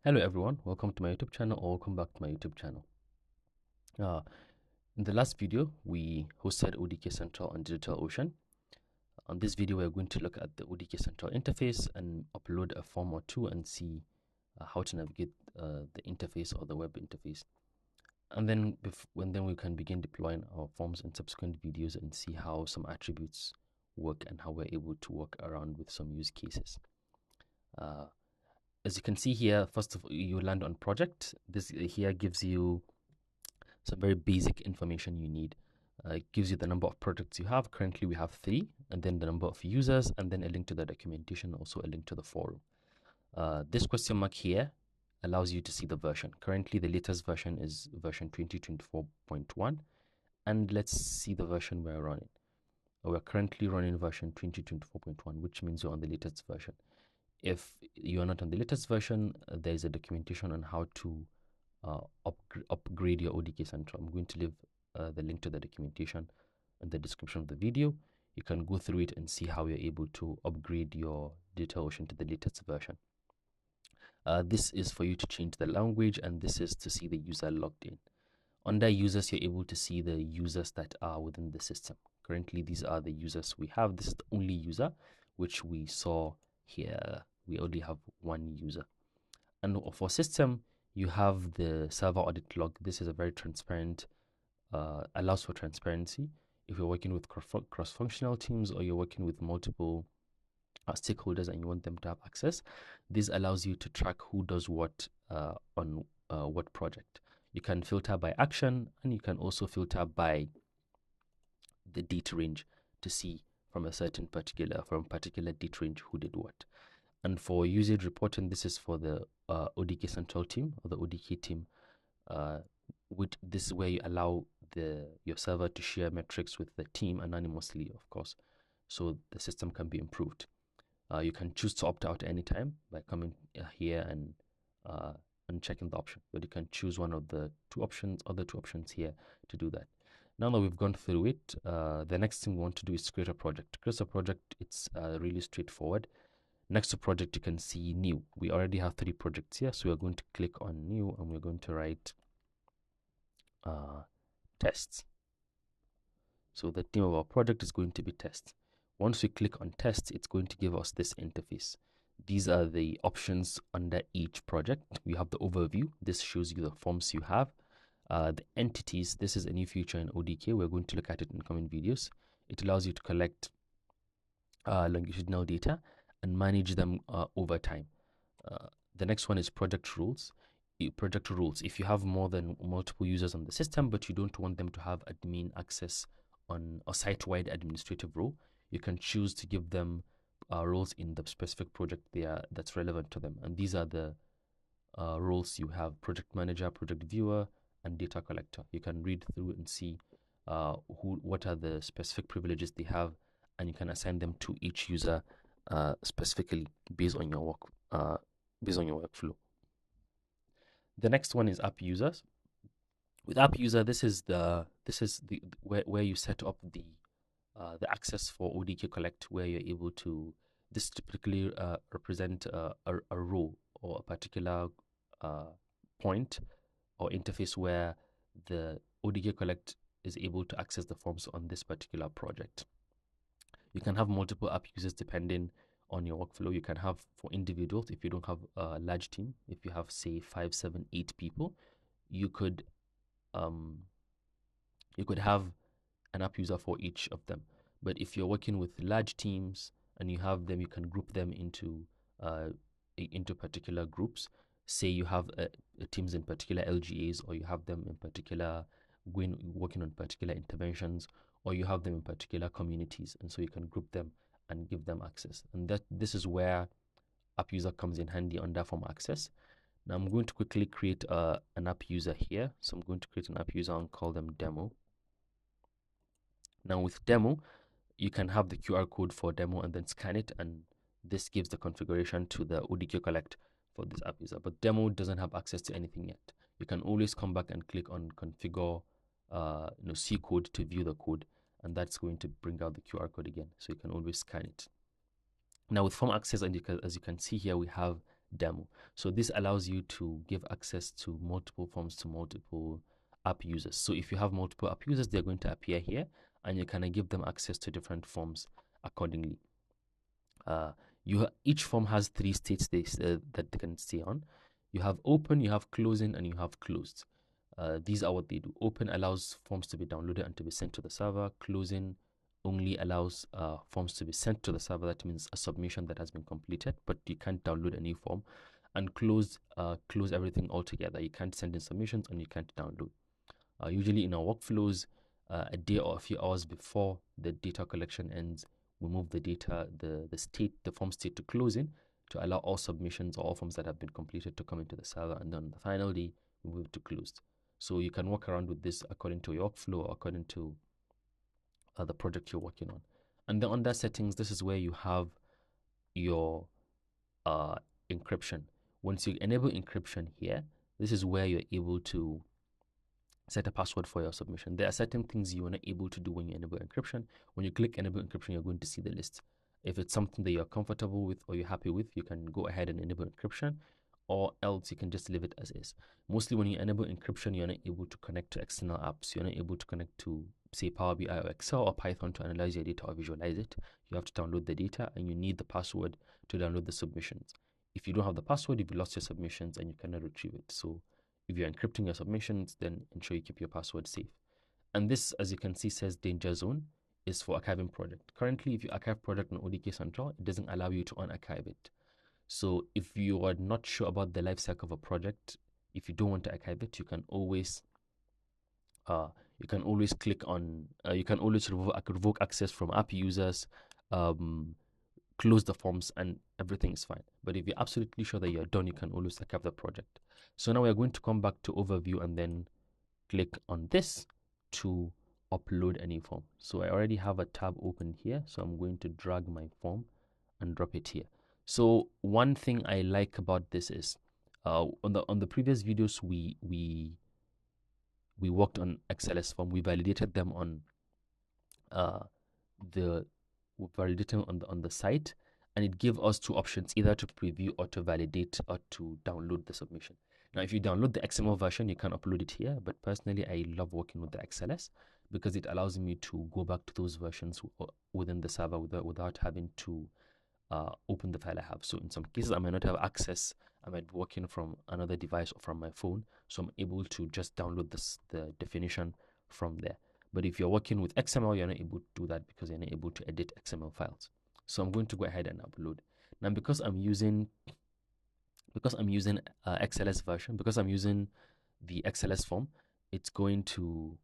Hello everyone, welcome to my YouTube channel or welcome back to my YouTube channel. In the last video, we hosted ODK Central on DigitalOcean. On this video, we're going to look at the ODK Central Interface and upload a form or two and see how to navigate the interface or the web interface. And then we can begin deploying our forms in subsequent videos and see how some attributes work and how we're able to work around with some use cases. As you can see here, first of all, you land on project. This here gives you some very basic information you need. It gives you the number of projects you have. Currently, we have 3, and then the number of users, and then a link to the documentation, also a link to the forum. This question mark here allows you to see the version. Currently, the latest version is version 2024.1, and let's see the version we're running. We're currently running version 2024.1, which means you're on the latest version. If you are not on the latest version, there is a documentation on how to upgrade your ODK Central. I'm going to leave the link to the documentation in the description of the video. You can go through it and see how you're able to upgrade your DigitalOcean to the latest version. This is for you to change the language, and this is to see the user logged in. Under users, you're able to see the users that are within the system. Currently, these are the users we have. This is the only user, which we saw here. We only have one user. And for system, you have the server audit log. This is a very transparent, allows for transparency. If you're working with cross-functional teams or you're working with multiple stakeholders and you want them to have access, this allows you to track who does what on what project. You can filter by action, and you can also filter by the date range to see from a particular date range who did what. And for usage reporting, this is for the ODK Central team or the ODK team. This is where you allow your server to share metrics with the team anonymously, of course, so the system can be improved. You can choose to opt out anytime by coming here and checking the option, but you can choose one of the other two options here to do that. Now that we've gone through it, the next thing we want to do is create a project. To create a project, it's really straightforward. Next to project, you can see new. We already have 3 projects here, so we're going to click on new and we're going to write tests. So the name of our project is going to be test. Once we click on test, it's going to give us this interface. These are the options under each project. We have the overview. This shows you the forms you have. The entities, this is a new feature in ODK. We're going to look at it in coming videos. It allows you to collect longitudinal data and manage them over time. The next one is project rules. Project rules. If you have more than multiple users on the system, but you don't want them to have admin access on a site-wide administrative role, you can choose to give them roles in the specific project that's relevant to them. And these are the roles you have: project manager, project viewer, and data collector. You can read through and see what are the specific privileges they have, and you can assign them to each user specifically based on your workflow. The next one is app users. With app user, this is where you set up the access for ODK Collect, where you're able to typically represent a row or a particular point or interface where the ODK Collect is able to access the forms on this particular project. You can have multiple app users depending on your workflow. You can have for individuals, if you don't have a large team, if you have say 5, 7, 8 people, you could have an app user for each of them. But if you're working with large teams and you have them, you can group them into particular groups. Say you have teams in particular LGAs, or you have them in particular working on particular interventions, or you have them in particular communities, and so you can group them and give them access. And this is where app user comes in handy under form access. Now I'm going to quickly create an app user here. So I'm going to create an app user and call them demo. Now with demo, you can have the QR code for demo and then scan it, and this gives the configuration to the ODK Collect for this app user. But demo doesn't have access to anything yet. You can always come back and click on configure C code to view the code, and that's going to bring out the QR code again, so you can always scan it. Now with form access, and as you can see here, we have demo. So this allows you to give access to multiple forms to multiple app users. So if you have multiple app users, they're going to appear here, and you can give them access to different forms accordingly. Each form has three states that they can stay on. You have open, you have closing, and you have closed. These are what they do. Open allows forms to be downloaded and to be sent to the server. Closing only allows forms to be sent to the server. That means a submission that has been completed, but you can't download a new form. And close everything altogether. You can't send in submissions and you can't download. Usually in our workflows, a day or a few hours before the data collection ends, we move the data, the form state to closing to allow all submissions or all forms that have been completed to come into the server, and then on the final day, we move to closed. So you can work around with this according to your workflow or according to the project you're working on. And then under settings, this is where you have your encryption. Once you enable encryption here, this is where you're able to set a password for your submission. There are certain things you are not able to do when you enable encryption. When you click enable encryption, you're going to see the list. If it's something that you're comfortable with or you're happy with, you can go ahead and enable encryption, or else you can just leave it as is. Mostly when you enable encryption, you're not able to connect to external apps. You're not able to connect to, say, Power BI or Excel or Python to analyze your data or visualize it. You have to download the data, and you need the password to download the submissions. If you don't have the password, you've lost your submissions and you cannot retrieve it. So if you're encrypting your submissions, then ensure you keep your password safe. And this, as you can see, says danger zone is for archiving project. Currently, if you archive project on ODK Central, it doesn't allow you to unarchive it. So if you are not sure about the life cycle of a project, if you don't want to archive it, you can always click on you can always revoke access from app users, close the forms, and everything is fine. But if you're absolutely sure that you're done, you can always archive the project. So now we're going to come back to overview and then click on this to upload any form. So I already have a tab open here, so I'm going to drag my form and drop it here. So one thing I like about this is on the previous videos we worked on XLS form. We validated them on the on the site, and it gave us two options, either to preview or to validate or to download the submission. Now, if you download the XML version, you can upload it here, but personally, I love working with the XLS because it allows me to go back to those versions within the server without having to open the file I have. So in some cases, I might not have access. I might be working from another device or from my phone, so I'm able to just download the definition from there. But if you're working with XML, you're not able to do that because you're not able to edit XML files. So I'm going to go ahead and upload. Now, because I'm using XLS version, because I'm using the XLS form, it's going to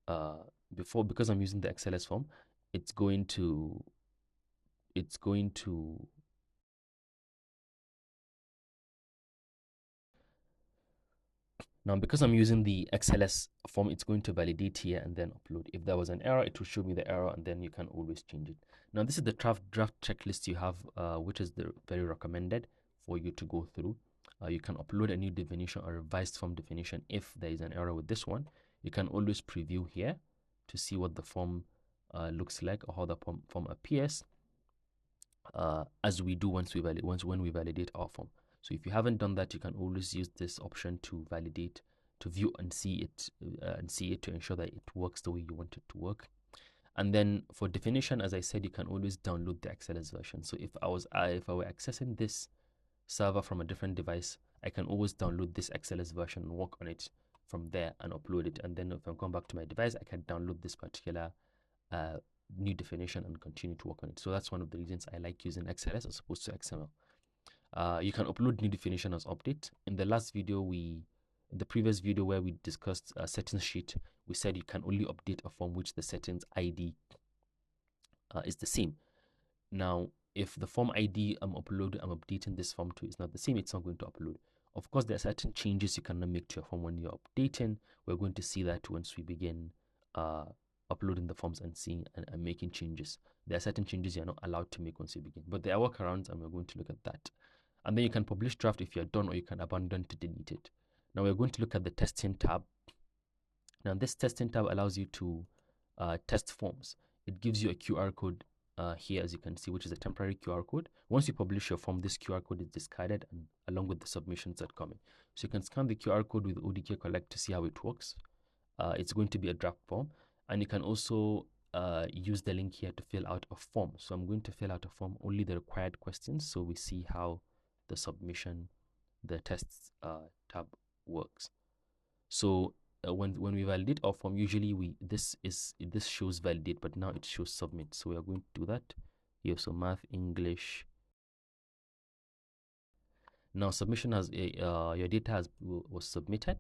because I'm using the XLS form, it's going to now, because I'm using the XLS form, it's going to validate here and then upload. If there was an error, it will show me the error, and then you can always change it. Now, this is the draft checklist you have, which is very recommended for you to go through. You can upload a new definition or revised form definition if there is an error with this one. You can always preview here to see what the form looks like or how the form appears, as we do when we validate our form. So if you haven't done that, you can always use this option to validate, to view and see it to ensure that it works the way you want it to work. And then for definition, as I said, you can always download the XLS version. So if I were accessing this server from a different device, I can always download this XLS version and work on it from there and upload it. And then if I come back to my device, I can download this particular new definition and continue to work on it. So that's one of the reasons I like using XLS as opposed to XML. You can upload new definition as update. In the previous video where we discussed settings sheet, we said you can only update a form which the settings ID is the same. Now, if the form ID I'm updating this form to is not the same, it's not going to upload. Of course, there are certain changes you cannot make to your form when you're updating. We're going to see that once we begin uploading the forms and seeing and making changes. There are certain changes you're not allowed to make once you begin, but there are workarounds, and we're going to look at that. And then you can publish draft if you're done, or you can abandon to delete it. Now we're going to look at the testing tab. Now this testing tab allows you to test forms. It gives you a QR code here, as you can see, which is a temporary QR code. Once you publish your form, this QR code is discarded and along with the submissions that come in. So you can scan the QR code with ODK Collect to see how it works. It's going to be a draft form, and you can also use the link here to fill out a form. So I'm going to fill out a form, only the required questions, so we see how the submission, the tests tab works. So when we validate our form, usually this shows validate, but now it shows submit. So we are going to do that here. So math, English. Now submission has your data was submitted.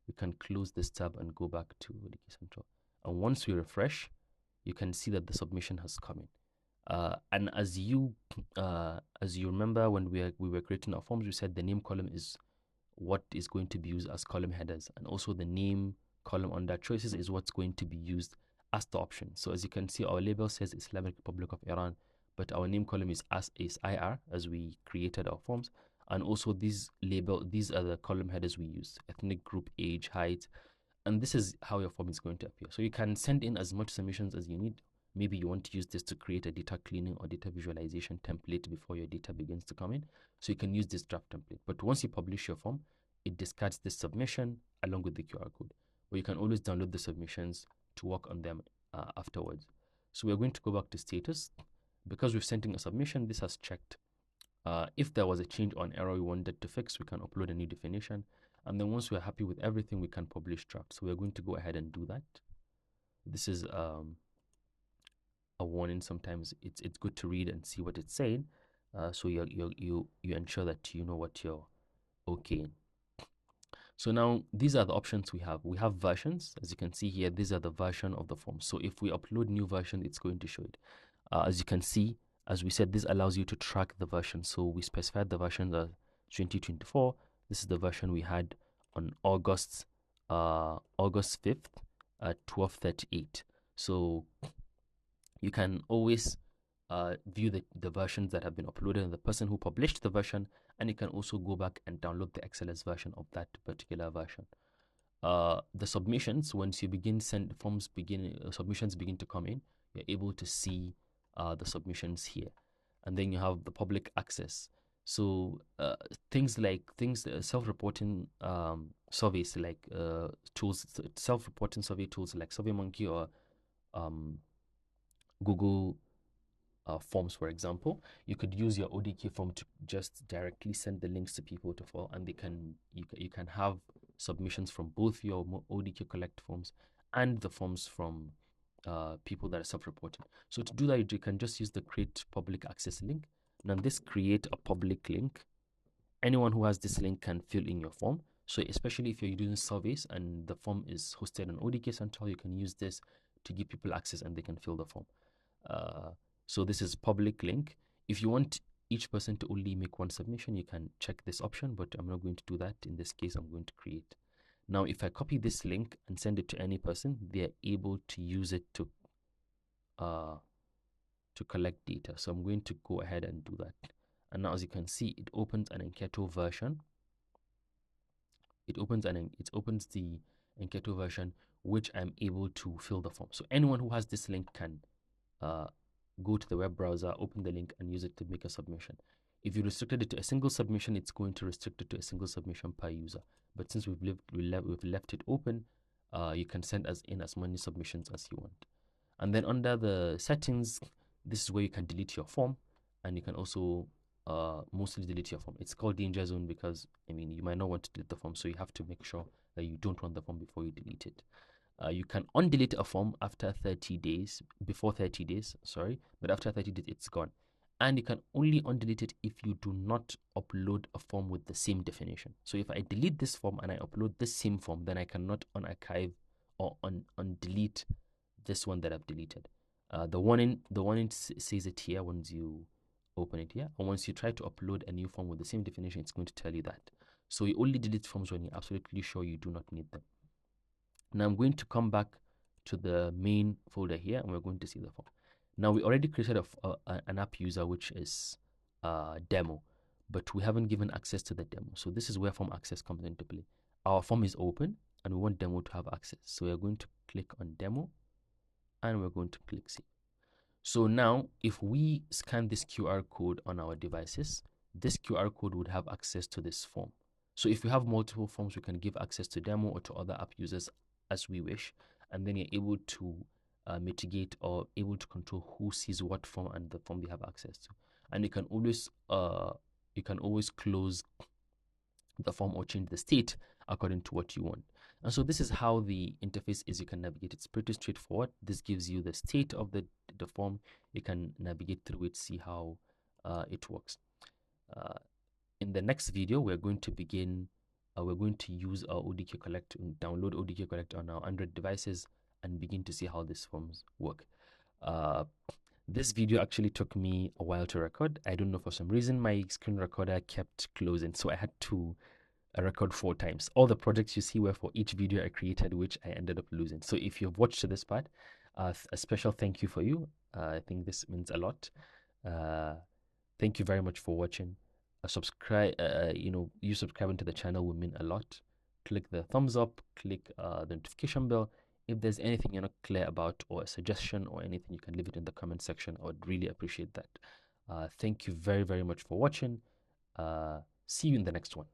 We can close this tab and go back to ODK Central. And once we refresh, you can see that the submission has come in. And as you remember, when we were creating our forms, we said the name column is what is going to be used as column headers, and also the name column under choices is what's going to be used as the option. So as you can see, our label says Islamic Republic of Iran, but our name column is IR, as we created our forms. And also these are the column headers we use: ethnic group, age, height, and this is how your form is going to appear. So you can send in as much submissions as you need. Maybe you want to use this to create a data cleaning or data visualization template before your data begins to come in. So you can use this draft template. But once you publish your form, it discards this submission along with the QR code. Or you can always download the submissions to work on them afterwards. So we're going to go back to status. Because we've sent in a submission, this has checked. If there was a change or an error we wanted to fix, we can upload a new definition. And then once we're happy with everything, we can publish draft. So we're going to go ahead and do that. This is a warning. Sometimes it's good to read and see what it's saying, so you ensure that you know what you're okay in. So now these are the options we have. We have versions. As you can see here, these are the version of the form. So if we upload new version, it's going to show it. As you can see, as we said, this allows you to track the version. So we specified the version as 2024. This is the version we had on August 5th at 12:38. So you can always view the versions that have been uploaded and the person who published the version, and you can also go back and download the XLS version of that particular version. The submissions, once you begin submissions begin to come in, you're able to see the submissions here, and then you have the public access. So things like self-reporting surveys, like tools, self-reporting survey tools like SurveyMonkey or Google forms, for example, you could use your ODK form to just directly send the links to people to fill, and you can have submissions from both your ODK Collect forms and the forms from people that are self-reporting. So to do that, you can just use the create public access link. Now this create a public link. Anyone who has this link can fill in your form. So especially if you're doing surveys and the form is hosted on ODK Central, you can use this to give people access and they can fill the form. So this is public link. If you want each person to only make one submission, you can check this option, but I'm not going to do that. In this case, I'm going to create. Now, if I copy this link and send it to any person, they're able to use it to collect data. So I'm going to go ahead and do that. And now, as you can see, it opens an Enketo version. It opens the Enketo version, which I'm able to fill the form. So anyone who has this link can go to the web browser, open the link, and use it to make a submission. If you restricted it to a single submission, it's going to restrict it to a single submission per user. But since we've left it open, you can send in as many submissions as you want. And then under the settings, this is where you can delete your form, and you can also mostly delete your form. It's called danger zone because, I mean, you might not want to delete the form, so you have to make sure that you don't run the form before you delete it. You can undelete a form after 30 days, before 30 days, sorry, but after 30 days, it's gone. And you can only undelete it if you do not upload a form with the same definition. So if I delete this form and I upload this same form, then I cannot unarchive or undelete this one that I've deleted. The warning says it here once you open it here. And once you try to upload a new form with the same definition, it's going to tell you that. So you only delete forms when you're absolutely sure you do not need them. Now I'm going to come back to the main folder here, and we're going to see the form. Now we already created an app user, which is demo, but we haven't given access to the demo. So this is where form access comes into play. Our form is open, and we want demo to have access. So we're going to click on demo, and we're going to click save. So now if we scan this QR code on our devices, this QR code would have access to this form. So if we have multiple forms, we can give access to demo or to other app users as we wish, and then you're able to mitigate or able to control who sees what form and the form they have access to. And you can always close the form or change the state according to what you want. And so this is how the interface is. You can navigate. It's pretty straightforward. This gives you the state of the form. You can navigate through it, see how it works. Uh, in the next video, we're going to begin. We're going to use our ODK Collect, download ODK Collect on our Android devices, and begin to see how these forms work. Uh, this video actually took me a while to record. I don't know, for some reason my screen recorder kept closing, so I had to record 4 times. All the projects you see were for each video I created, which I ended up losing. So if you've watched to this part, a special thank you for you. I think this means a lot. Uh, thank you very much for watching. Subscribe. You subscribing to the channel will mean a lot. Click the thumbs up. Click the notification bell. If there's anything you're not clear about, or a suggestion or anything, you can leave it in the comment section. I would really appreciate that. Thank you very, very much for watching. See you in the next one.